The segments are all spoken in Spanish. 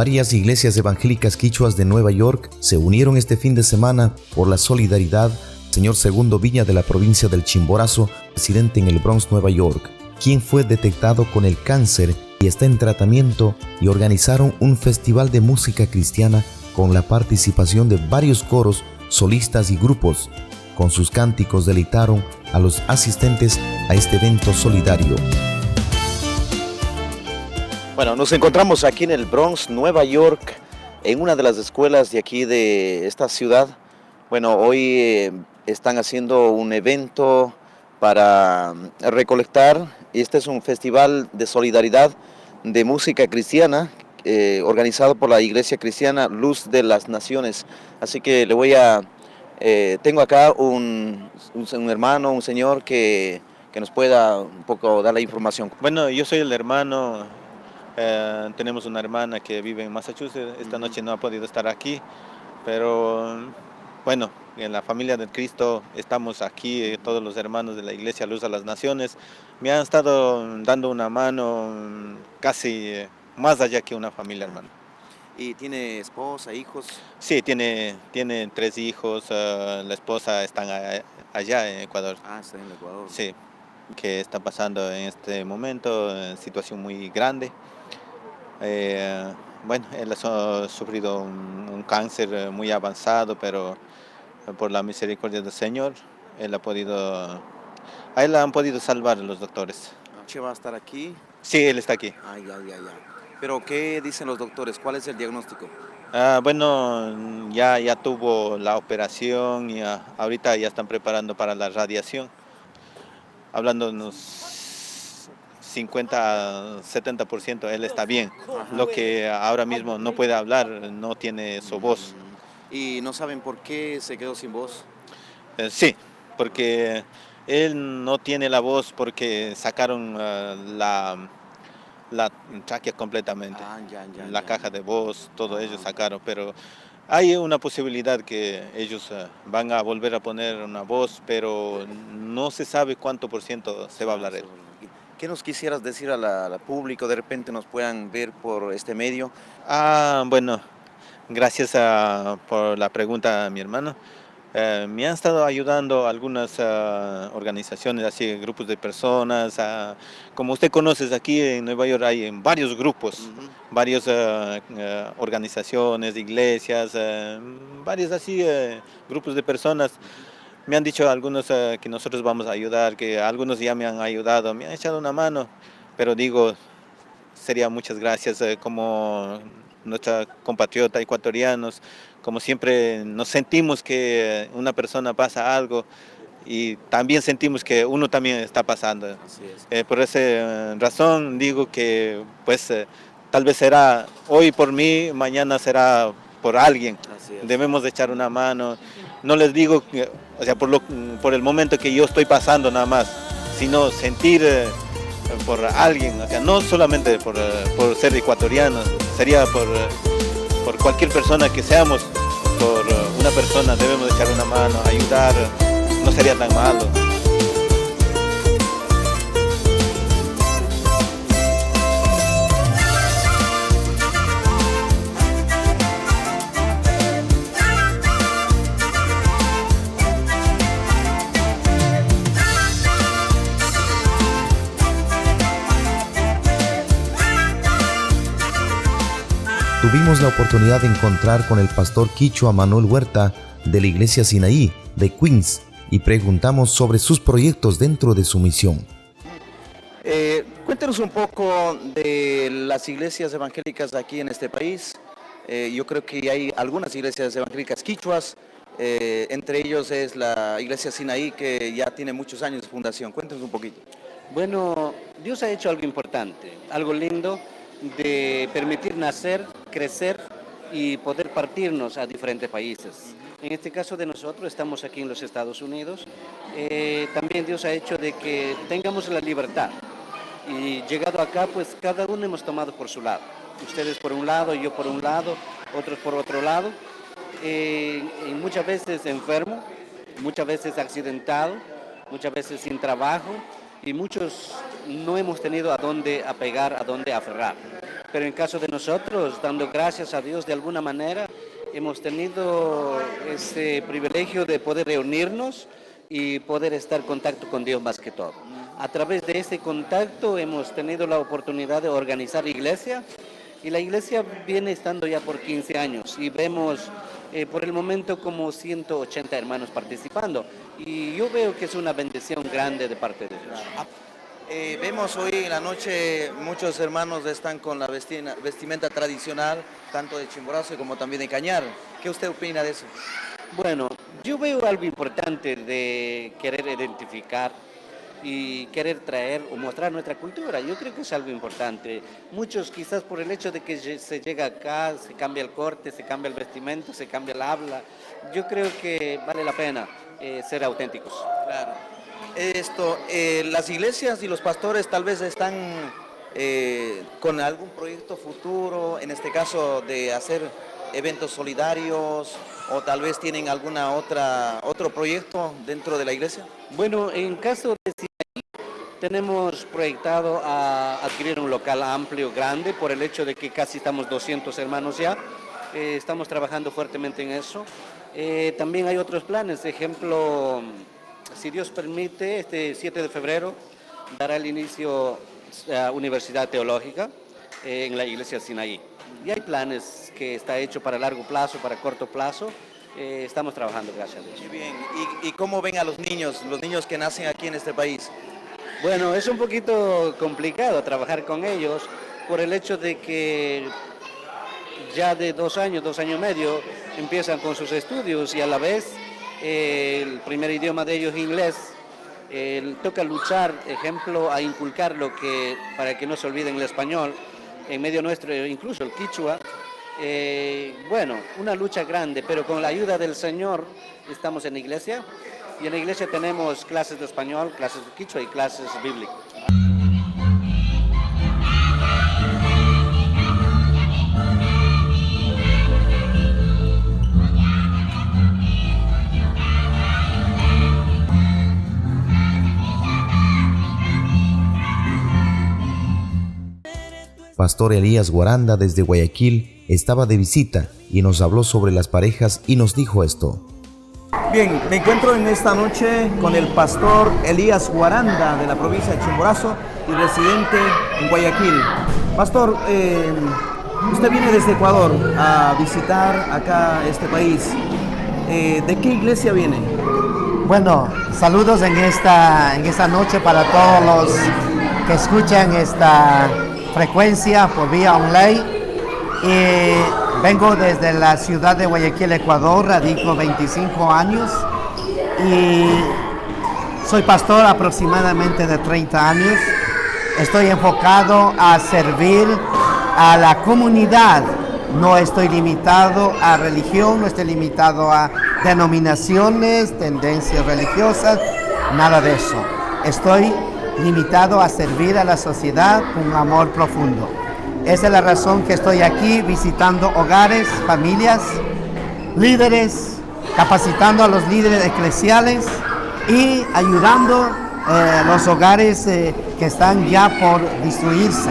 Varias iglesias evangélicas quichuas de Nueva York se unieron este fin de semana por la solidaridad señor Segundo Viña de la provincia del Chimborazo, residente en el Bronx, Nueva York, quien fue detectado con el cáncer y está en tratamiento, y organizaron un festival de música cristiana con la participación de varios coros, solistas y grupos. Con sus cánticos deleitaron a los asistentes a este evento solidario. Bueno, nos encontramos aquí en el Bronx, Nueva York, en una de las escuelas de aquí de esta ciudad. Bueno, hoy están haciendo un evento para recolectar. Este es un festival de solidaridad de música cristiana organizado por la Iglesia Cristiana Luz de las Naciones. Así que tengo acá un hermano, un señor que nos pueda un poco dar la información. Bueno, yo soy el hermano. Tenemos una hermana que vive en Massachusetts. Esta noche no ha podido estar aquí, pero bueno, en la familia del Cristo estamos aquí, todos los hermanos de la Iglesia Luz a las Naciones. Me han estado dando una mano casi más allá que una familia, hermano. ¿Y tiene esposa, hijos? Sí, tiene 3 hijos. La esposa está allá en Ecuador. Ah, está en Ecuador. Sí, que está pasando en este momento, situación muy grande. Bueno, él ha sufrido un cáncer muy avanzado, pero por la misericordia del Señor, a él la han podido salvar los doctores. ¿Che va a estar aquí? Sí, él está aquí. Ya. ¿Pero qué dicen los doctores? ¿Cuál es el diagnóstico? Bueno, ya tuvo la operación y ahorita ya están preparando para la radiación. Hablando de unos 50 a 70%, él está bien. Ajá. Lo que ahora mismo no puede hablar, no tiene su voz. ¿Y no saben por qué se quedó sin voz? Sí, porque él no tiene la voz porque sacaron la tráquea completamente. La caja de voz, todo ello sacaron, pero hay una posibilidad que ellos van a volver a poner una voz, pero no se sabe cuánto por ciento se va a hablar él. ¿Qué nos quisieras decir al público? De repente nos puedan ver por este medio. Bueno, gracias por la pregunta, mi hermano. Me han estado ayudando algunas organizaciones, así grupos de personas. Como usted conoce, aquí en Nueva York hay varios grupos, varias organizaciones, iglesias, varios así grupos de personas. Me han dicho algunos que nosotros vamos a ayudar, que algunos ya me han ayudado, me han echado una mano, pero digo, sería muchas gracias como nuestra compatriota ecuatorianos, como siempre nos sentimos que una persona pasa algo y también sentimos que uno también está pasando. Así es. Por esa razón digo que pues tal vez será hoy por mí, mañana será por alguien. Así es. Debemos de echar una mano. No les digo, o sea, por el momento que yo estoy pasando nada más, sino sentir por alguien, o sea, no solamente por ser ecuatorianos, sería por cualquier persona que seamos, por una persona debemos de echar una mano, ayudar, no sería tan malo. Tuvimos la oportunidad de encontrar con el pastor quichua Manuel Huerta de la iglesia Sinaí de Queens y preguntamos sobre sus proyectos dentro de su misión. Cuéntenos un poco de las iglesias evangélicas aquí en este país. Yo creo que hay algunas iglesias evangélicas quichuas, entre ellos es la iglesia Sinaí, que ya tiene muchos años de fundación. Cuéntenos un poquito. Bueno, Dios ha hecho algo importante, algo lindo, de permitir nacer, crecer y poder partirnos a diferentes países. En este caso de nosotros, estamos aquí en los Estados Unidos. También Dios ha hecho de que tengamos la libertad. Y llegado acá, pues cada uno hemos tomado por su lado. Ustedes por un lado, yo por un lado, otros por otro lado. Y muchas veces enfermo, muchas veces accidentado, muchas veces sin trabajo. Y muchos no hemos tenido a dónde apegar, a dónde aferrar. pero en caso de nosotros, dando gracias a Dios de alguna manera, hemos tenido ese privilegio de poder reunirnos y poder estar en contacto con Dios más que todo. A través de este contacto hemos tenido la oportunidad de organizar iglesia, y la iglesia viene estando ya por 15 años y vemos por el momento como 180 hermanos participando, y yo veo que es una bendición grande de parte de Dios. Vemos hoy en la noche muchos hermanos están con la vestimenta tradicional, tanto de Chimborazo como también de Cañar. ¿Qué usted opina de eso? Bueno, yo veo algo importante de querer identificar y querer traer o mostrar nuestra cultura. Yo creo que es algo importante. Muchos quizás por el hecho de que se llega acá, se cambia el corte, se cambia el vestimento, se cambia el habla. Yo creo que vale la pena ser auténticos. Claro. Las iglesias y los pastores tal vez están con algún proyecto futuro, en este caso de hacer eventos solidarios, o tal vez tienen otro proyecto dentro de la iglesia. Bueno, en caso de Sinaí, tenemos proyectado a adquirir un local amplio, grande, por el hecho de que casi estamos 200 hermanos ya. Estamos trabajando fuertemente en eso. También hay otros planes, ejemplo, si Dios permite, este 7 de febrero dará el inicio a Universidad Teológica en la iglesia Sinaí. Y hay planes que está hecho para largo plazo, para corto plazo. Estamos trabajando, gracias a Dios. Muy bien. ¿Y cómo ven a los niños que nacen aquí en este país? Bueno, es un poquito complicado trabajar con ellos por el hecho de que ya de 2 años, 2 años y medio, empiezan con sus estudios y a la vez el primer idioma de ellos es inglés. Toca luchar, ejemplo, a inculcar para que no se olviden el español en medio nuestro, incluso el quichua. Bueno, una lucha grande, pero con la ayuda del Señor estamos en la iglesia, y en la iglesia tenemos clases de español, clases de quichua y clases bíblicas. Pastor Elías Guaranda desde Guayaquil estaba de visita y nos habló sobre las parejas y nos dijo esto. Bien, me encuentro en esta noche con el pastor Elías Guaranda de la provincia de Chimborazo y residente en Guayaquil. Pastor, usted viene desde Ecuador a visitar acá este país. ¿De qué iglesia viene? Bueno, saludos en esta noche para todos los que escuchan esta frecuencia por vía online. Vengo desde la ciudad de Guayaquil, Ecuador, radico 25 años y soy pastor aproximadamente de 30 años. Estoy enfocado a servir a la comunidad. No estoy limitado a religión, no estoy limitado a denominaciones, tendencias religiosas, nada de eso. Estoy limitado a servir a la sociedad con amor profundo. Esa es la razón que estoy aquí visitando hogares, familias, líderes, capacitando a los líderes eclesiales y ayudando a los hogares que están ya por destruirse.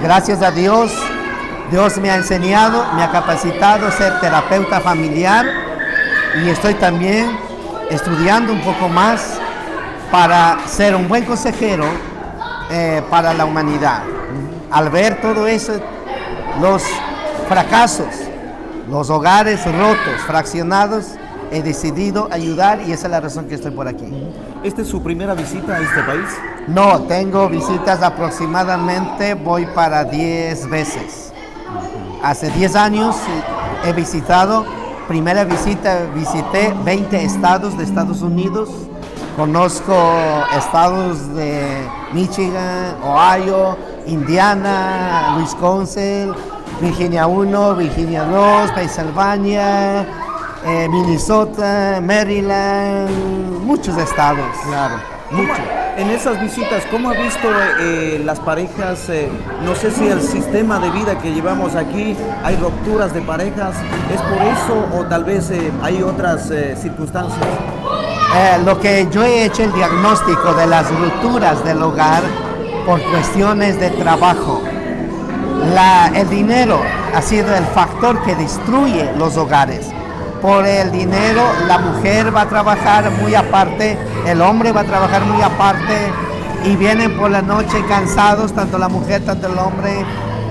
Gracias a Dios, Dios me ha enseñado, me ha capacitado a ser terapeuta familiar y estoy también estudiando un poco más para ser un buen consejero para la humanidad. Al ver todo eso, los fracasos, los hogares rotos, fraccionados, he decidido ayudar y esa es la razón que estoy por aquí. ¿Esta es su primera visita a este país? No, tengo visitas aproximadamente, voy para 10 veces. Hace 10 años he visitado, primera visita visité 20 estados de Estados Unidos. Conozco estados de Michigan, Ohio, Indiana, Wisconsin, Virginia 1, Virginia 2, Pensilvania, Minnesota, Maryland, muchos estados. Claro, mucho. En esas visitas, ¿cómo ha visto las parejas? No sé si el sistema de vida que llevamos aquí, hay rupturas de parejas, ¿es por eso o tal vez hay otras circunstancias? Lo que yo he hecho el diagnóstico de las rupturas del hogar por cuestiones de trabajo. El dinero ha sido el factor que destruye los hogares. Por el dinero la mujer va a trabajar muy aparte, el hombre va a trabajar muy aparte y vienen por la noche cansados, tanto la mujer, tanto el hombre,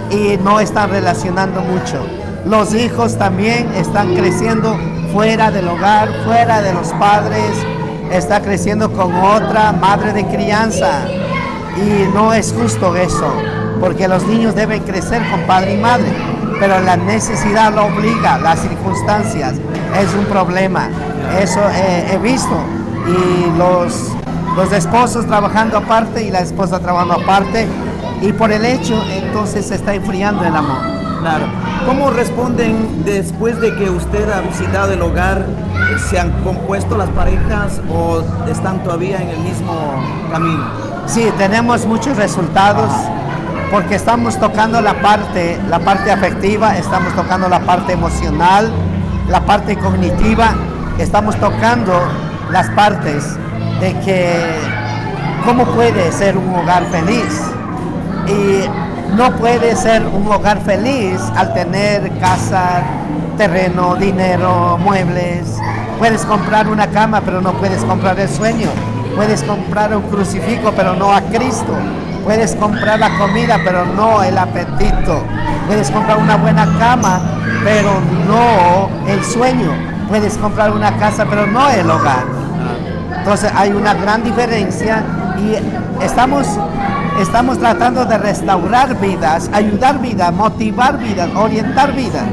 y no están relacionando mucho. Los hijos también están creciendo fuera del hogar, fuera de los padres, está creciendo con otra madre de crianza y no es justo eso, porque los niños deben crecer con padre y madre, pero la necesidad lo obliga, las circunstancias, es un problema. Eso he visto, y los esposos trabajando aparte y la esposa trabajando aparte, y por el hecho entonces se está enfriando el amor. Claro. ¿Cómo responden después de que usted ha visitado el hogar? ¿Se han compuesto las parejas o están todavía en el mismo camino? Sí, tenemos muchos resultados porque estamos tocando la parte afectiva, estamos tocando la parte emocional, la parte cognitiva, estamos tocando las partes de que cómo puede ser un hogar feliz. Y no puede ser un hogar feliz al tener casa, terreno, dinero, muebles. Puedes comprar una cama, pero no puedes comprar el sueño. Puedes comprar un crucifijo, pero no a Cristo. Puedes comprar la comida, pero no el apetito. Puedes comprar una buena cama, pero no el sueño. Puedes comprar una casa, pero no el hogar. Entonces hay una gran diferencia y estamos tratando de restaurar vidas, ayudar vidas, motivar vidas, orientar vidas.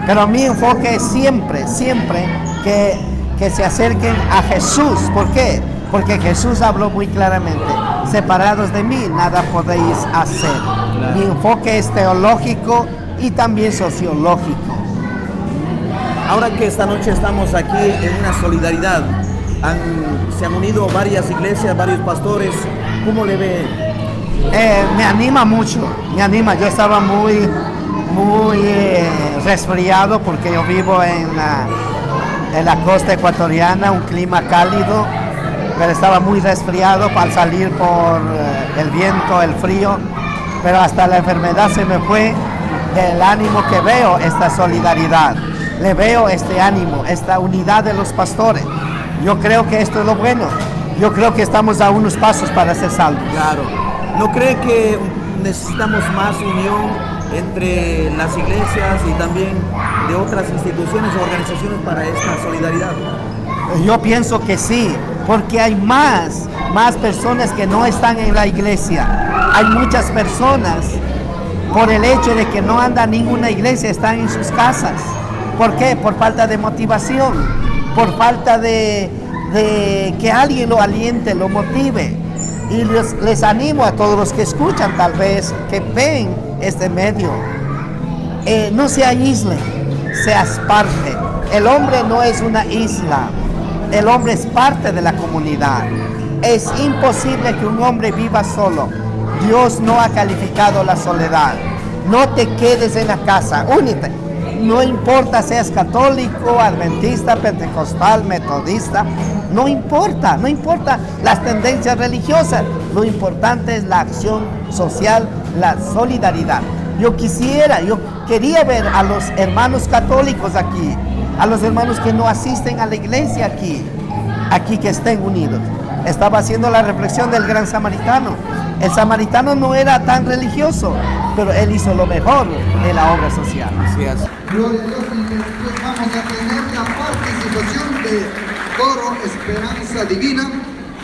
Pero mi enfoque es siempre que se acerquen a Jesús. ¿Por qué? Porque Jesús habló muy claramente: separados de mí, nada podéis hacer. Claro. Mi enfoque es teológico y también sociológico. Ahora que esta noche estamos aquí en una solidaridad, se han unido varias iglesias, varios pastores. ¿Cómo le ve? Me anima mucho, me anima. Yo estaba muy resfriado porque yo vivo en la costa ecuatoriana, un clima cálido, pero estaba muy resfriado al salir por el viento, el frío, pero hasta la enfermedad se me fue del ánimo que veo, esta solidaridad. Le veo este ánimo, esta unidad de los pastores. Yo creo que esto es lo bueno. Yo creo que estamos a unos pasos para ser salvos. Claro. ¿No cree que necesitamos más unión entre las iglesias y también de otras instituciones o organizaciones para esta solidaridad? Yo pienso que sí, porque hay más personas que no están en la iglesia. Hay muchas personas, por el hecho de que no andan en ninguna iglesia, están en sus casas. ¿Por qué? Por falta de motivación, por falta de que alguien lo aliente, lo motive. Y les animo a todos los que escuchan, tal vez, que ven este medio, no se aíslen, seas parte. El hombre no es una isla, el hombre es parte de la comunidad. Es imposible que un hombre viva solo. Dios no ha calificado la soledad. No te quedes en la casa, únete. No importa seas católico, adventista, pentecostal, metodista, no importa las tendencias religiosas. Lo importante es la acción social, la solidaridad. Yo quería ver a los hermanos católicos aquí, a los hermanos que no asisten a la iglesia aquí que estén unidos. Estaba haciendo la reflexión del gran samaritano. El samaritano no era tan religioso, pero él hizo lo mejor en la obra social. Así es. Gloria a Dios, y después vamos a tener la participación de Coro Esperanza Divina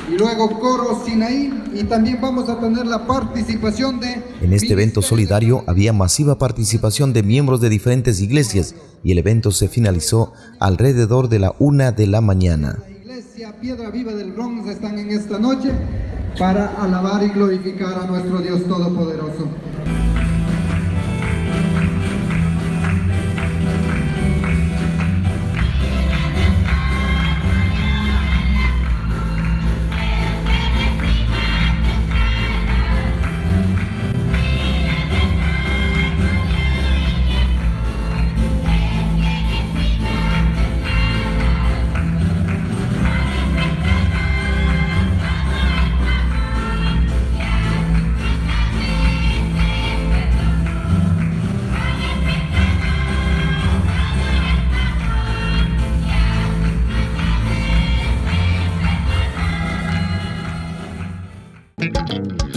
y luego Coro Sinaí, y también vamos a tener la participación de... En este evento solidario había masiva participación de miembros de diferentes iglesias y el evento se finalizó alrededor de la 1 de la mañana. La iglesia Piedra Viva del Bronx están en esta noche para alabar y glorificar a nuestro Dios Todopoderoso. Guayaquil.